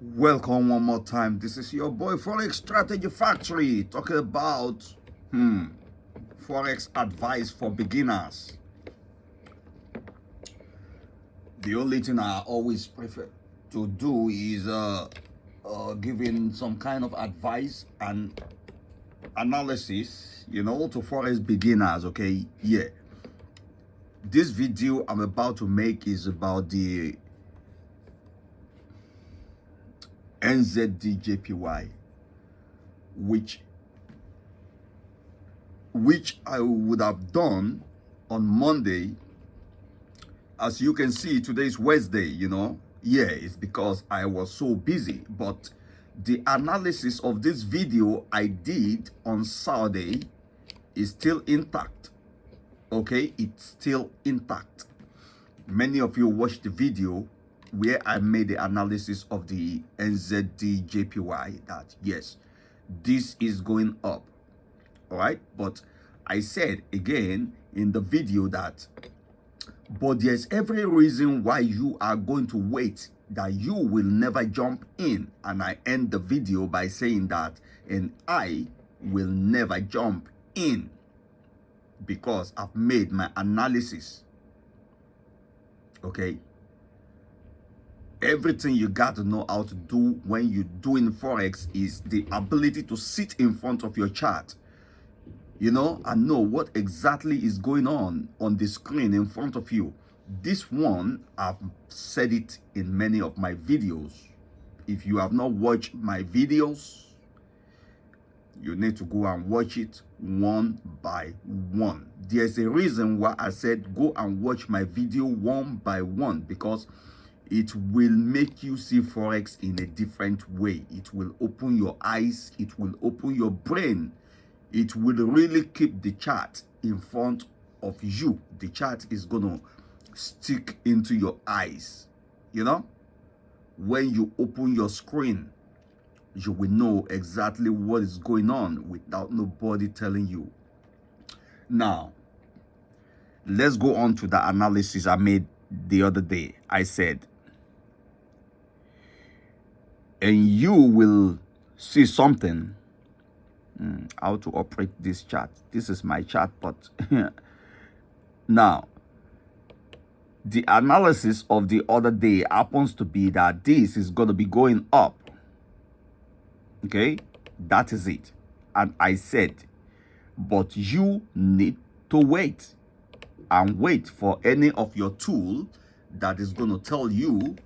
Welcome one more time. This is your boy Forex Strategy Factory talking about Forex advice for beginners. The only thing I always prefer to do is giving some kind of advice and analysis, to Forex beginners. Okay, yeah. This video I'm about to make is about the NZDJPY, which I would have done on Monday. As you can see, today is Wednesday, Yeah, it's because I was so busy. But the analysis of this video I did on Saturday is still intact. Okay, it's still intact. Many of you watched the video where I made the analysis of the NZDJPY that yes, this is going up. All right, but I said again in the video that but there's every reason why you are going to wait, that you will never jump in. And I end the video by saying that, and I will never jump in because I've made my analysis. Okay, everything you got to know how to do when you're doing Forex is the ability to sit in front of your chart, and know what exactly is going on the screen in front of you. This one, I've said it in many of my videos. If you have not watched my videos, you need to go and watch it one by one. There's a reason why I said go and watch my video one by one, because it will make you see Forex in a different way. It will open your eyes. It will open your brain. It will really keep the chart in front of you. The chart is going to stick into your eyes. When you open your screen, you will know exactly what is going on without nobody telling you. Now, let's go on to the analysis I made the other day. I said, and you will see something. How to operate this chart. This is my chart, but now the analysis of the other day happens to be that this is going to be going up. Okay, that is it. And I said, but you need to wait and wait for any of your tool that is going to tell you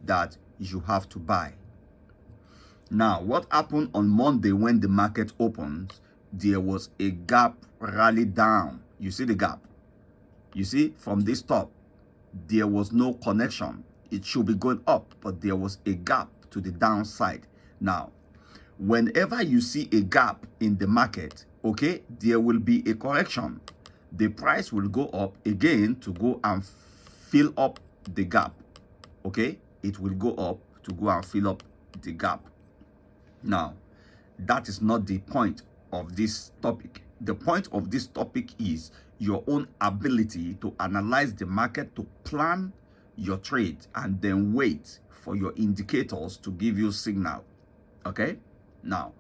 that you have to buy. Now, what happened on Monday when the market opened? There was a gap rally down. You see the gap? You see, from this top, there was no connection. It should be going up, but there was a gap to the downside. Now, whenever you see a gap in the market, okay, there will be a correction. The price will go up again to go and fill up the gap. Okay, it will go up to go and fill up the gap. Now, that is not the point of this topic. The point of this topic is your own ability to analyze the market, to plan your trade, and then wait for your indicators to give you signal. Okay? Now,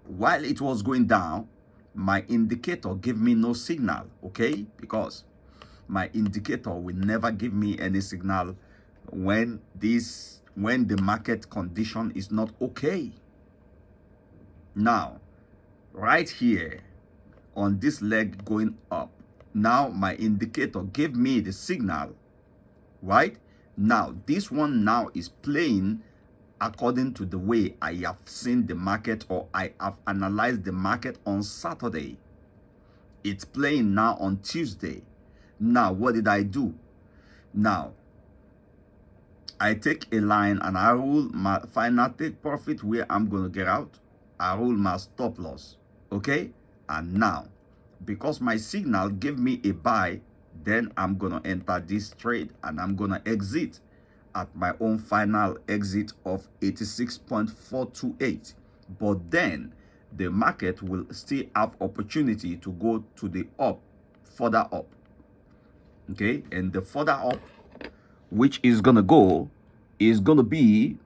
while it was going down, my indicator gave me no signal. Okay? Because my indicator will never give me any signal when the market condition is not okay. Now, right here on this leg going up, now my indicator gave me the signal. Right now, this one now is playing according to the way I have seen the market, or I have analyzed the market on Saturday. It's playing now on Tuesday. Now, what did I do? Now, I take a line and I rule my final take profit where I'm going to get out. I rule my stop loss. Okay? And now, because my signal gave me a buy, then I'm going to enter this trade and I'm going to exit at my own final exit of 86.428. But then the market will still have opportunity to go to the up, further up. Okay? And the further up, which is going to go, is going to be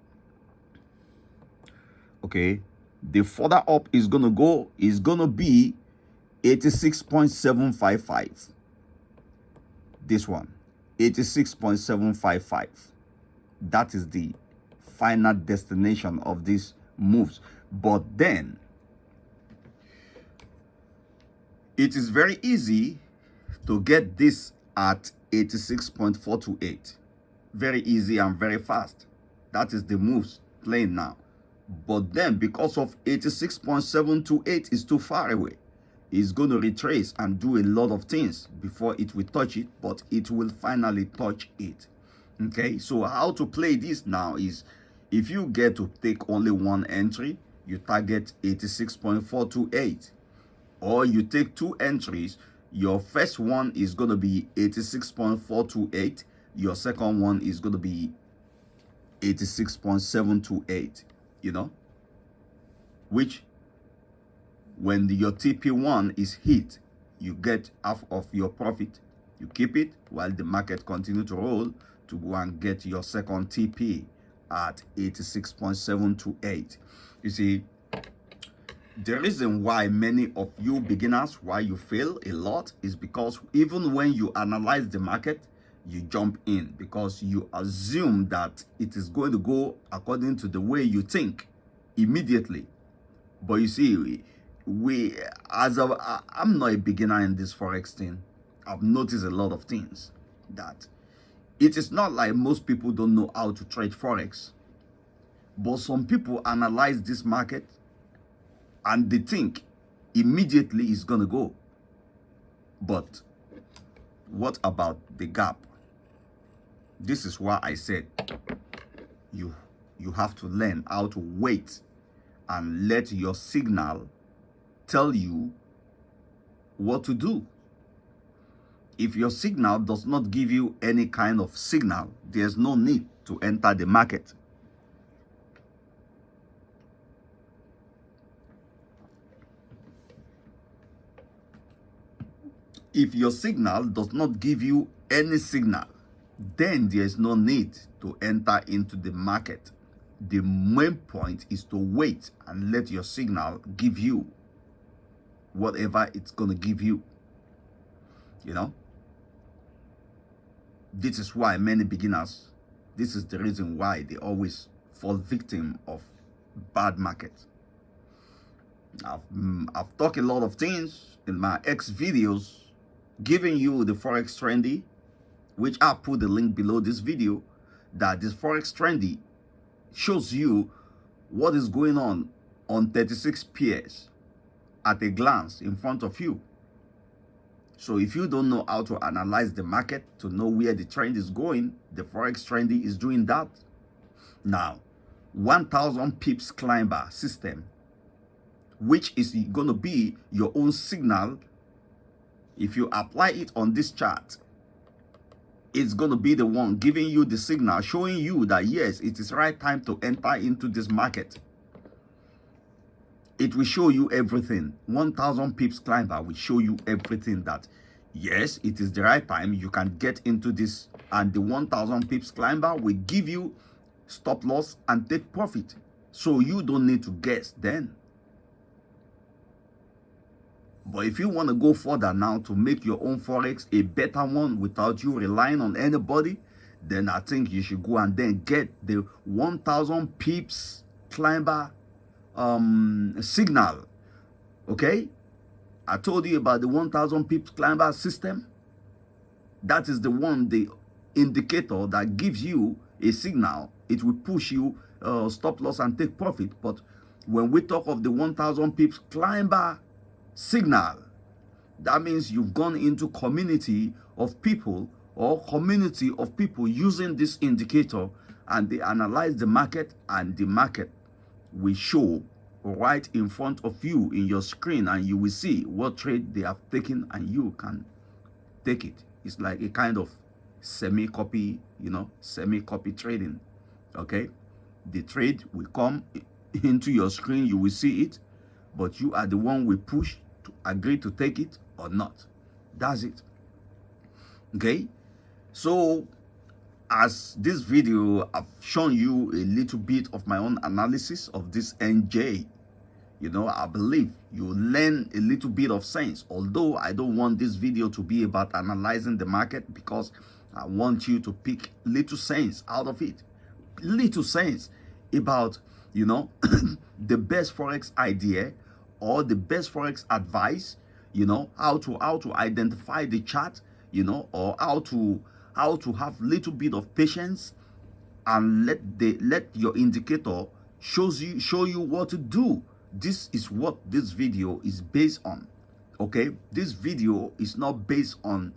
okay, the further up is going to go is going to be 86.755. This one, 86.755. That is the final destination of these moves. But then it is very easy to get this at 86.428. Very easy and very fast. That is the moves playing now. But then because of 86.728 is too far away, it's going to retrace and do a lot of things before it will touch it, but it will finally touch it. Okay, so how to play this now is, if you get to take only one entry, you target 86.428, or you take two entries. Your first one is going to be 86.428, your second one is going to be 86.728, you know, which when your TP1 is hit, you get half of your profit. You keep it while the market continue to roll to go and get your second TP at 86.728. You see, the reason why many of you beginners, why you fail a lot, is because even when you analyze the market, you jump in because you assume that it is going to go according to the way you think immediately. But you see, I'm not a beginner in this Forex thing. I've noticed a lot of things, that it is not like most people don't know how to trade Forex, but some people analyze this market and they think immediately it's going to go. But what about the gap? This is why I said you have to learn how to wait and let your signal tell you what to do. If your signal does not give you any kind of signal, there's no need to enter the market. If your signal does not give you any signal, then there's no need to enter into the market. The main point is to wait and let your signal give you whatever it's going to give you. You know, this is why many beginners, this is the reason why they always fall victim of bad markets. I've talked a lot of things in my X videos, giving you the Forex Trendy, which I put the link below this video, that this Forex Trendy shows you what is going on 36 pairs at a glance in front of you. So if you don't know how to analyze the market to know where the trend is going, the Forex Trendy is doing that. Now, 1000 pips climber system, which is going to be your own signal. If you apply it on this chart, it's going to be the one giving you the signal, showing you that yes, it is right time to enter into this market. It will show you everything. 1000 pips climber will show you everything, that yes, it is the right time, you can get into this, and the 1000 pips climber will give you stop loss and take profit. So you don't need to guess then. But if you want to go further now to make your own Forex a better one without you relying on anybody, then I think you should go and then get the 1000 pips climber signal. Okay, I told you about the 1000 pips climber system. That is the one, the indicator that gives you a signal. It will push you stop loss and take profit. But when we talk of the 1000 pips climber signal, that means you've gone into community of people, or community of people using this indicator, and they analyze the market, and the market will show right in front of you in your screen, and you will see what trade they have taken, and you can take it. It's like a kind of semi-copy, you know, semi-copy trading. Okay, the trade will come into your screen, you will see it, but you are the one we push to agree to take it or not. That's it. Okay, so as this video, I've shown you a little bit of my own analysis of this NJ. You know, I believe you learn a little bit of sense, although I don't want this video to be about analyzing the market, because I want you to pick little sense out of it, little sense about, you know, the best Forex idea or the best Forex advice, you know, how to identify the chart, you know, or how to have little bit of patience and let your indicator show you what to do. This is what this video is based on. Okay, this video is not based on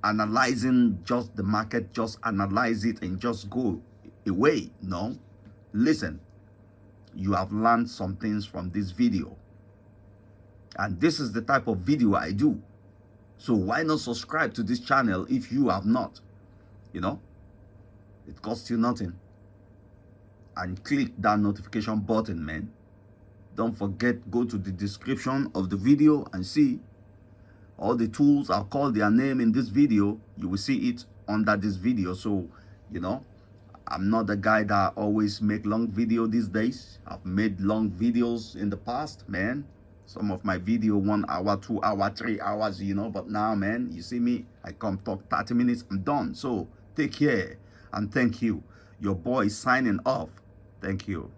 analyzing just the market, just analyze it and just go away. No, listen, you have learned some things from this video, and this is the type of video I do. So why not subscribe to this channel if you have not? You know, it costs you nothing. And click that notification button, man. Don't forget, go to the description of the video and see all the tools. I'll call their name in this video. You will see it under this video. So, you know, I'm not the guy that always make long video these days. I've made long videos in the past, man. Some of my video 1 hour, 2 hour, 3 hours, you know. But now, man, you see me, I come talk 30 minutes, I'm done. So take care and thank you. Your boy is signing off. Thank you.